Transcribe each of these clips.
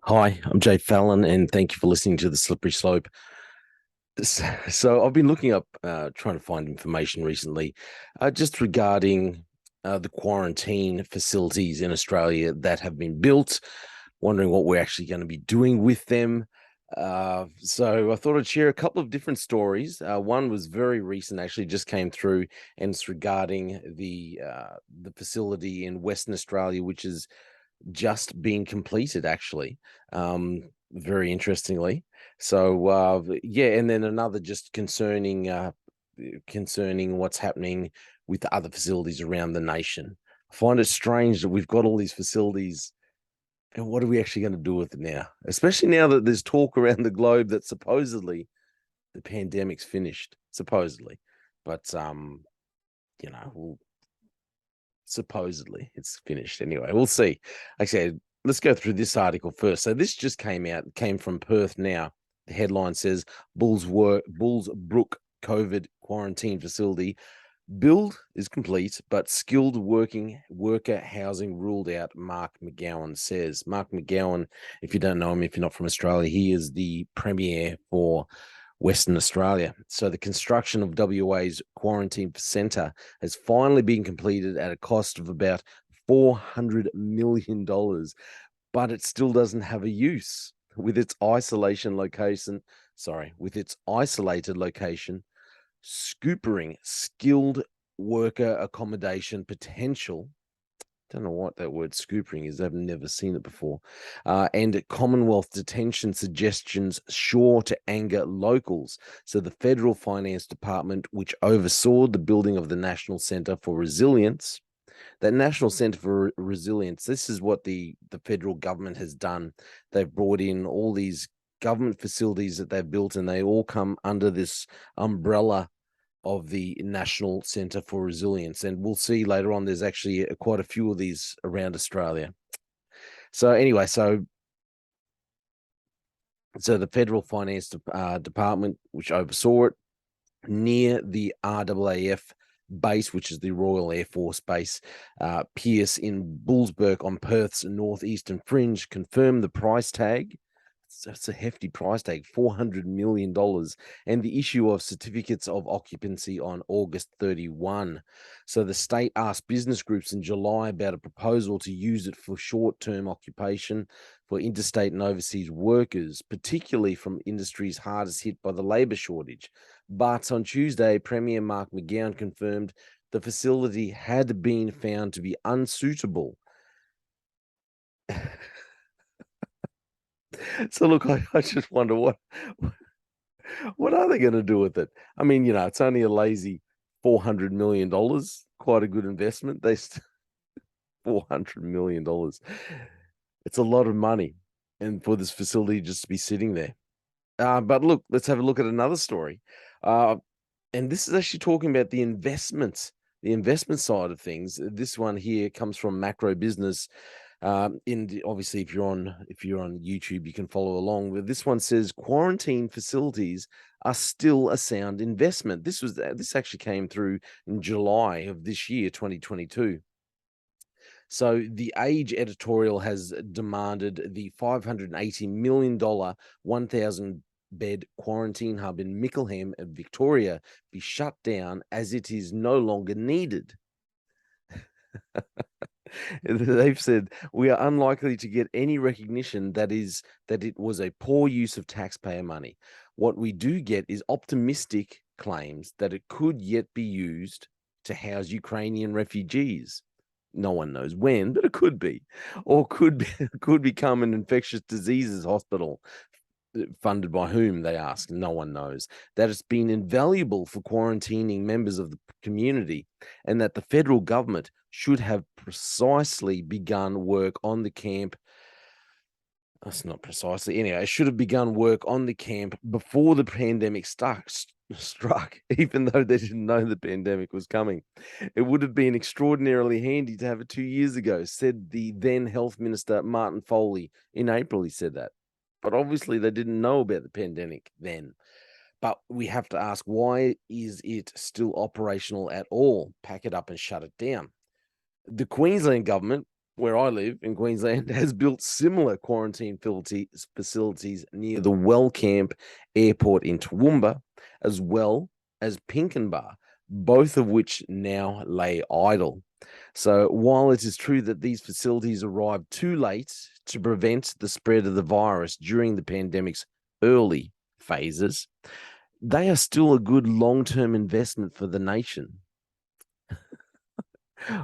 Hi, I'm Jay Fallon, and thank you for listening to The Slippery Slope. So, I've been looking up, trying to find information recently, just regarding the quarantine facilities in Australia that have been built, wondering what we're actually going to be doing with them. So, I thought I'd share a couple of different stories. One was very recent, actually, just came through, and it's regarding the facility in Western Australia, which is just being completed actually, very interestingly. So yeah, and then another just concerning what's happening with the other facilities around the nation. I find it strange that we've got all these facilities, and what are we actually going to do with it now, especially now that there's talk around the globe that supposedly the pandemic's finished, supposedly. But supposedly it's finished anyway. We'll see. Okay, let's go through this article first. So this just came from Perth now. The headline says Bulls Brook COVID quarantine facility build is complete, but skilled working worker housing ruled out, Mark McGowan says. Mark McGowan, if you don't know him, if you're not from Australia, he is the premier for Western Australia. So the construction of WA's quarantine centre has finally been completed at a cost of about $400 million, but it still doesn't have a use with its isolated location, scoopering skilled worker accommodation potential. Don't know what that word scoopering is. I've never seen it before. And Commonwealth detention suggestions sure to anger locals. So the Federal Finance Department, which oversaw the building of the National Centre for Resilience, that National Centre for Resilience, this is what the federal government has done. They've brought in all these government facilities that they've built, and they all come under this umbrella of the National Centre for Resilience. And we'll see later on, there's actually quite a few of these around Australia. So anyway, so the Federal Finance Department, which oversaw it, near the RAAF base, which is the Royal Air Force Base, Pierce in Bullsburg on Perth's northeastern fringe, confirmed the price tag. So it's a hefty price tag, $400 million, and the issue of certificates of occupancy on August 31. So the state asked business groups in July about a proposal to use it for short-term occupation for interstate and overseas workers, particularly from industries hardest hit by the labour shortage. But on Tuesday, Premier Mark McGowan confirmed the facility had been found to be unsuitable. So look, I just wonder what are they going to do with it? I mean, it's only a lazy $400 million, quite a good investment. $400 million. It's a lot of money, and for this facility just to be sitting there. But look, let's have a look at another story. And this is actually talking about the investment side of things. This one here comes from Macro Business. Obviously, if you're on YouTube, you can follow along. But this one says quarantine facilities are still a sound investment. This actually came through in July of this year, 2022. So the Age editorial has demanded the $580 million 1,000 bed quarantine hub in Mickleham, Victoria, be shut down as it is no longer needed. They've said we are unlikely to get any recognition that it was a poor use of taxpayer money. What we do get is optimistic claims that it could yet be used to house Ukrainian refugees. No one knows when, but it could be, or could become an infectious diseases hospital. Funded by whom, they ask. No one knows. That it's been invaluable for quarantining members of the community, and that the federal government should have precisely begun work on the camp. That's not precisely. Anyway, it should have begun work on the camp before the pandemic struck, even though they didn't know the pandemic was coming. It would have been extraordinarily handy to have it 2 years ago, said the then Health Minister, Martin Foley. In April, he said that. But obviously they didn't know about the pandemic then. But we have to ask, why is it still operational at all? Pack it up and shut it down. The Queensland government where I live in Queensland, has built similar quarantine facilities near the Wellcamp Airport in Toowoomba, as well as Pinkenba, both of which now lay idle. So while it is true that these facilities arrived too late to prevent the spread of the virus during the pandemic's early phases, they are still a good long-term investment for the nation.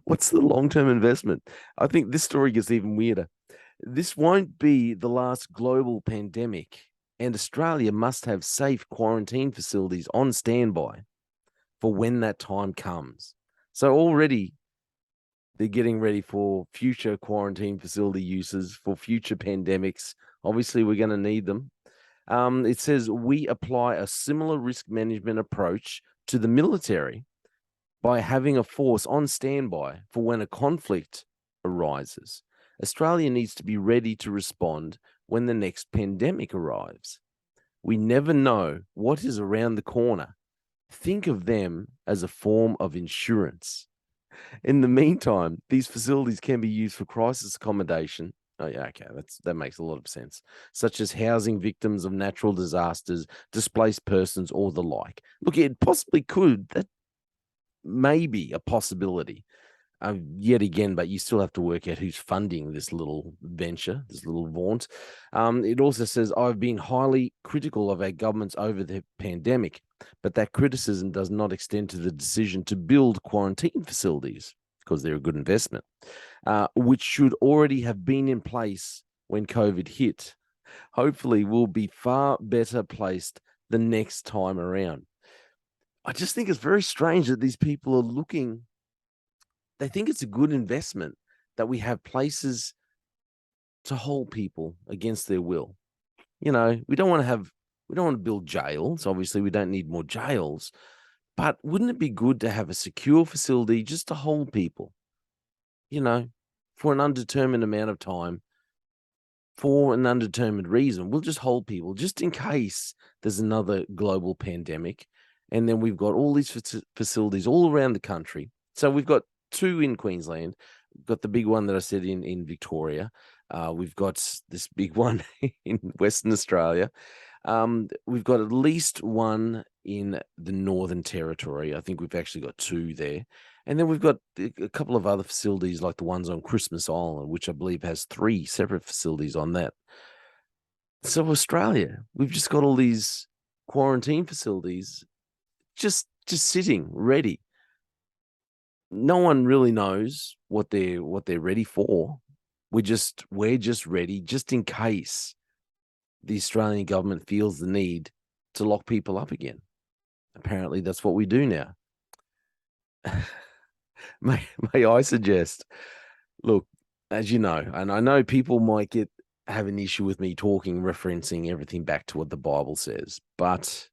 What's the long-term investment? I think this story gets even weirder. This won't be the last global pandemic, and Australia must have safe quarantine facilities on standby for when that time comes. So already they're getting ready for future quarantine facility uses, for future pandemics. Obviously, we're going to need them. It says we apply a similar risk management approach to the military by having a force on standby for when a conflict arises. Australia needs to be ready to respond when the next pandemic arrives. We never know what is around the corner. Think of them as a form of insurance. In the meantime, these facilities can be used for crisis accommodation. Oh, yeah, okay, that makes a lot of sense, such as housing victims of natural disasters, displaced persons, or the like. Look, it possibly could. That may be a possibility. Yet again, but you still have to work out who's funding this little venture, this little vaunt. It also says, I've been highly critical of our governments over the pandemic, but that criticism does not extend to the decision to build quarantine facilities because they're a good investment, which should already have been in place when COVID hit. Hopefully, we'll be far better placed the next time around. I just think it's very strange that these people are looking. They think it's a good investment that we have places to hold people against their will. You know, we don't want to build jails. Obviously, we don't need more jails. But wouldn't it be good to have a secure facility just to hold people, you know, for an undetermined amount of time, for an undetermined reason? We'll just hold people just in case there's another global pandemic. And then we've got all these facilities all around the country. So we've got 2 in Queensland. We've got the big one that I said in Victoria. We've got this big one in Western Australia. We've got at least one in the Northern Territory. I think we've actually got 2 there. And then we've got a couple of other facilities like the ones on Christmas Island, which I believe has 3 separate facilities on that. So Australia, we've just got all these quarantine facilities just sitting ready. No one really knows what they're ready for. We're just ready just in case the Australian government feels the need to lock people up again. Apparently, that's what we do now. may I suggest, look, as you know, and I know people might have an issue with me referencing everything back to what the Bible says, but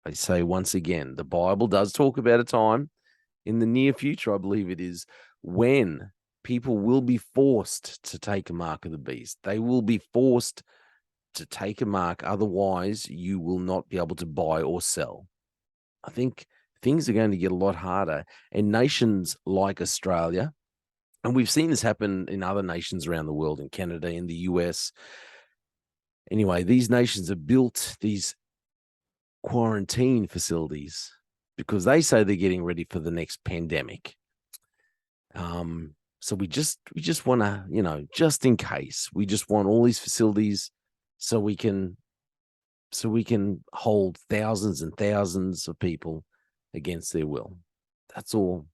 I say once again, the Bible does talk about a time in the near future, I believe it is, when people will be forced to take a mark of the beast. They will be forced to take a mark. Otherwise, you will not be able to buy or sell. I think things are going to get a lot harder. And nations like Australia, and we've seen this happen in other nations around the world, in Canada, in the US. Anyway, these nations have built these quarantine facilities because they say they're getting ready for the next pandemic. So we just want to, just in case, we just want all these facilities so we can hold thousands and thousands of people against their will. That's all.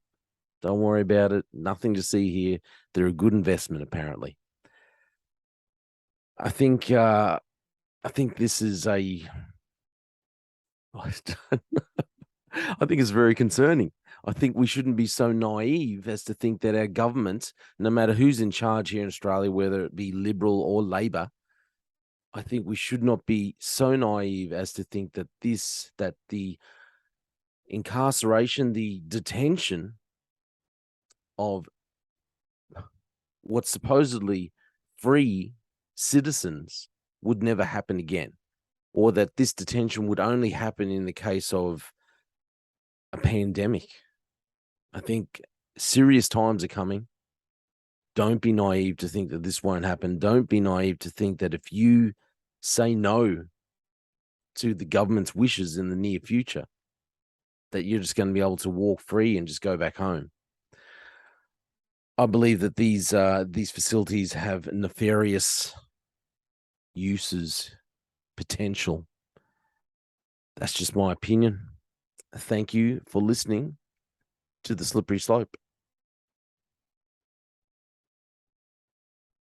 Don't worry about it. Nothing to see here. They're a good investment, apparently. I think this is I think it's very concerning. I think we shouldn't be so naive as to think that our government, no matter who's in charge here in Australia, whether it be Liberal or Labor, I think we should not be so naive as to think that the incarceration, the detention of what's supposedly free citizens would never happen again, or that this detention would only happen in the case of a pandemic. I think serious times are coming. Don't be naive to think that this won't happen. Don't be naive to think that if you say no to the government's wishes in the near future, that you're just going to be able to walk free and just go back home. I believe that these facilities have nefarious uses, potential. That's just my opinion. Thank you for listening to The Slippery Slope.